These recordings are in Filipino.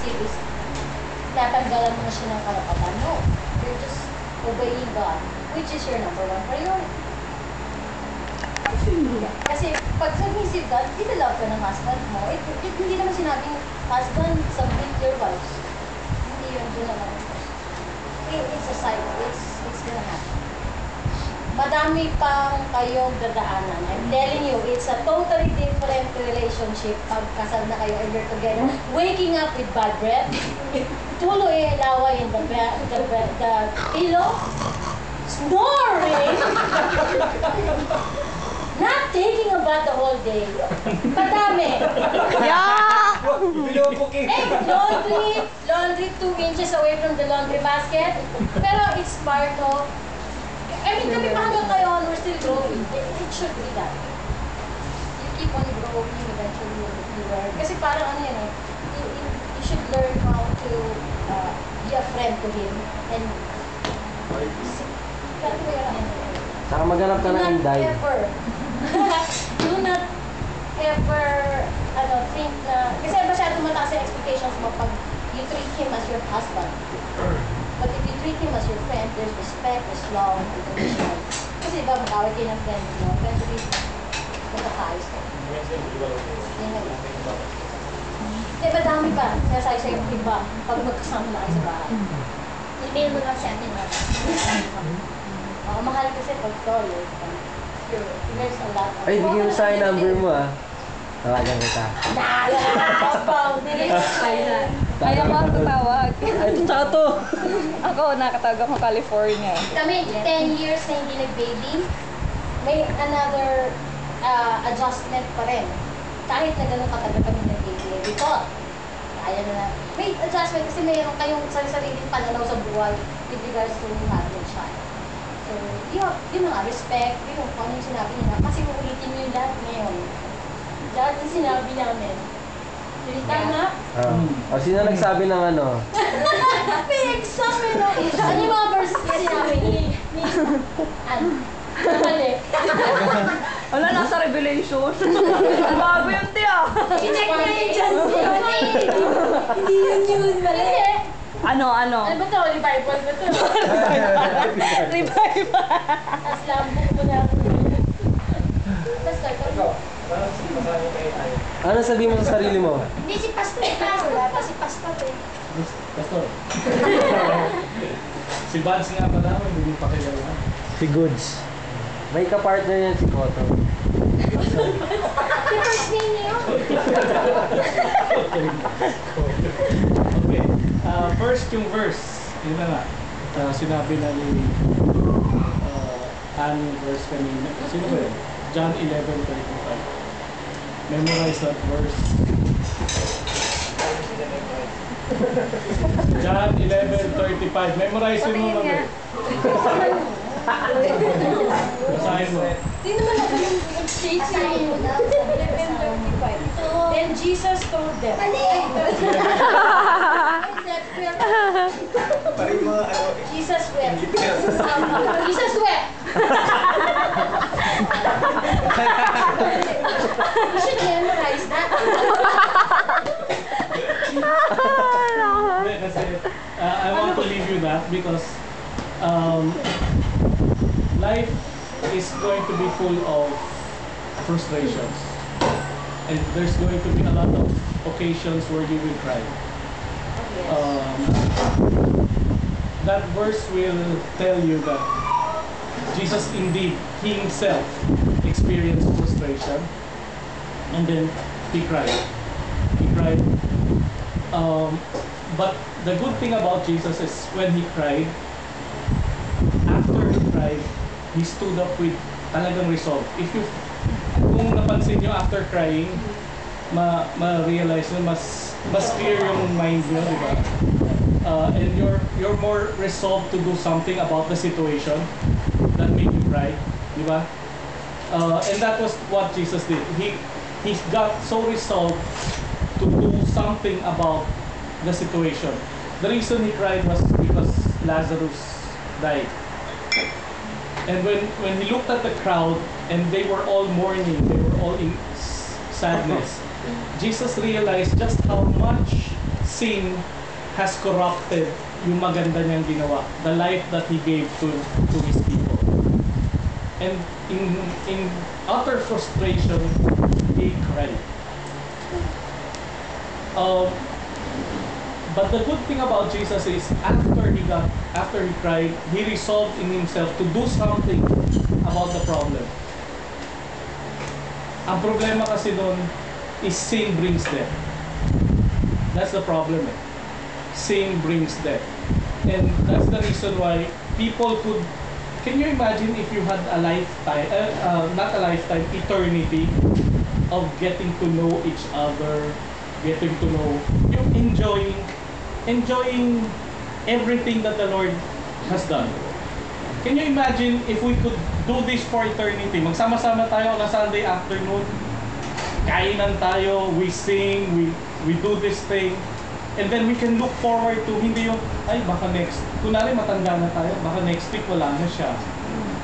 submissive is tatanggalan mo na siya ng karapatan. No. You're just obeying God, which is your number one priority. Kasi pag submissive ka, dinalove ka ng husband mo. Hindi naman sinabing, husband, submit your wives. Hindi yun, doon naman. It's a cycle. It's gonna happen. Madami pang kayong dadaanan. I'm telling you, it's a totally different relationship pag kasal na kayo and you're together. Waking up with bad breath, tuloy laway in the pillow, snoring, not taking a bath the whole day. Madami. Yeah! Laundry 2 inches away from the laundry basket. Pero it's part of, I mean, kami pa hanggang ngayon, we're still growing. It should be that. You keep on growing, eventually you learn. Kasi parang ano yan eh, you should learn how to be a friend to him. And, saka maghanap ka ng inday. Do not ever, think na, kasi masyado mataas yung expectations mo pag you treat him as your husband. But if you treat him as your friend, there's respect, there's love, and conditional. Kasi diba, mag-away kayo ng friend mo, eventually, magkakaayos ka. Kaya madami pa, sinasabi sa'yo yung iba, pag magkasama na kayo sa bahay. Email mo lang si atin, mahal kasi pag toyo. There's a lot of... Ay, bigyan mo sa akin number mo ah. Tawagan kita. Ayaw ko ang tutawag. Ay, tsaka to! Ako, nakatawag ako California. Kami, 10 years na hindi nag-baby, may another adjustment pa rin. Kahit na gano'ng katagal kami nag-baby, we thought, kaya na. May adjustment kasi mayroon kayong sariling pananaw sa buhay with regards to having a child. So, yun nga, respect, yun kung ano yung sinabi nila. Kasi uulitin nyo yung lahat ngayon. Lahat yung sinabi namin. Tama? O, sino nagsabi ng ano? May exam eh, no? Ano yung mga verses na sinabi ni... Ano? Mali. Wala, nasa Revelation. Bago yun, tiya. Connect na yun dyan. Hindi yun. Mali. Ano? Ano ba to? Revival ba to? Revival. As lambok mo na. Pastor, ito. Ano sabihin mo sa sarili mo? Hindi si Pastor ito. Wala pa si Pastor eh. Pastor. Si Vance nga pala, hindi pa kilala. Si Goods. May ka-partner yan si Cotto. Si first name niyo? Okay. First yung verse. Yun na nga. Sinabi na ni Anne yung verse kanina. Sino ba yun? John 11:35. Memorize that verse. John 11:35. Memorize yun mo na. Basahin mo. Hindi naman ako yung stage yung 11:35. Then Jesus told them. Jesus wept. Jesus wept. You should memorize that. I want to leave you that because life is going to be full of frustrations, and there's going to be a lot of occasions where you will cry. That verse will tell you that Jesus indeed, He Himself experienced frustration, and then He cried. He cried. But the good thing about Jesus is when He cried, after He cried, He stood up with talagang resolve. Kung napansin nyo after crying, ma-realize nyo, mas clear yung mind nyo, di ba? And you're more resolved to do something about the situation that made you cry, di ba? And that was what Jesus did. He got so resolved to do something about the situation. The reason he cried was because Lazarus died. And when he looked at the crowd and they were all mourning, they were all in sadness, Jesus realized just how much sin has corrupted yung maganda niyang ginawa, the life that He gave to His people. And in utter frustration, He cried. But the good thing about Jesus is after he cried, He resolved in Himself to do something about the problem. Ang problema kasi doon is sin brings death. That's the problem. Sin brings death. And that's the reason why people could... Can you imagine if you had a lifetime, not a lifetime, eternity of getting to know each other, getting to know, yung enjoying everything that the Lord has done. Can you imagine if we could do this for eternity? Magsama-sama tayo on a Sunday afternoon, kainan tayo, we sing, we do this thing, and then we can look forward to, hindi yung, ay baka next, kunwari matanda na tayo, baka next week wala na siya.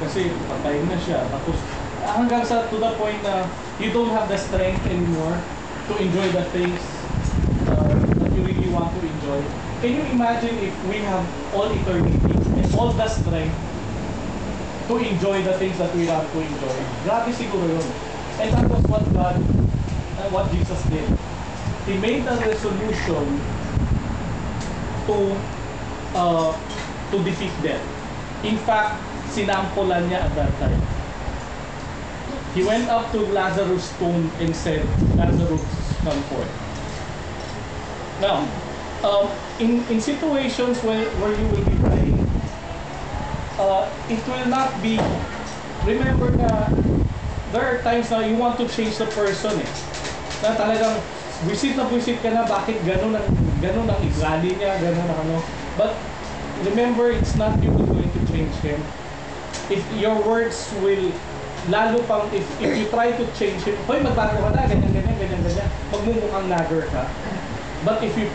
Kasi patay na siya. Tapos hanggang sa to the point na you don't have the strength anymore to enjoy the things that you really want to enjoy. Can you imagine if we have all eternity and all the strength to enjoy the things that we have to enjoy? Grabe siguro yun. And that was what Jesus did. He made a resolution to defeat death. In fact, sinampulan niya at that time. He went up to Lazarus' tomb and said, Lazarus, come forth. Now, in situations where you will be praying, it will not be, remember na there are times na you want to change the person na talagang visit ka na, bakit ganun ang ugali niya, ganun ang ano. But remember, it's not you who's going to change him. If your words will, lalo pang, if you try to change him, hoy magbago ka na, ganyan, magmumukhang nagger ka. But if you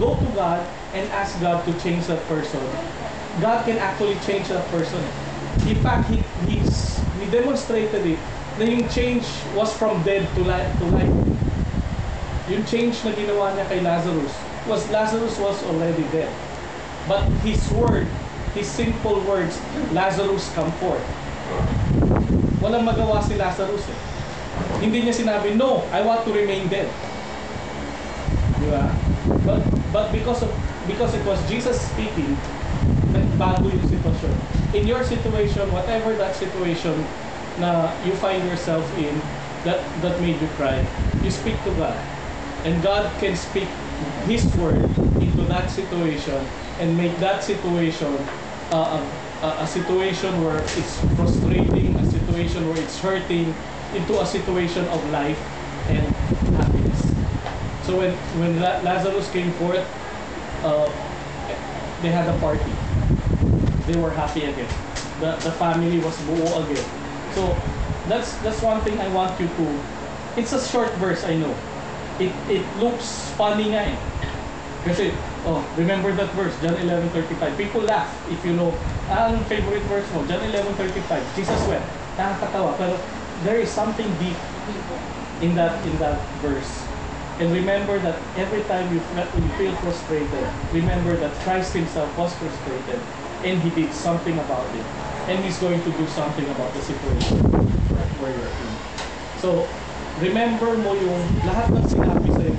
go to God and ask God to change that person, God can actually change that person. In fact, He demonstrated it na yung change was from dead to life. Yung change na ginawa niya kay Lazarus was already dead. But His word, His simple words, Lazarus, come forth. Walang magawa si Lazarus Hindi niya sinabi, no, I want to remain dead. Diba? But because it was Jesus speaking, nagbago yung sitwasyon. In your situation, whatever that situation na you find yourself in, that made you cry, you speak to God. And God can speak His word into that situation and make that situation a situation where it's frustrating, a situation where it's hurting, into a situation of life and happiness. So when Lazarus came forth, they had a party. They were happy again. The family was buo again. So that's one thing I want you to. It's a short verse, I know. It looks funny nga Kasi, remember that verse, John 11:35. People laugh if you know. Ang favorite verse mo, John 11:35. Jesus wept. Nakakatawa. Pero there is something deep in that verse. And remember that every time you feel frustrated, remember that Christ Himself was frustrated and He did something about it. And He's going to do something about the situation where you're in. So, remember mo yung lahat ng sinabi sa iyo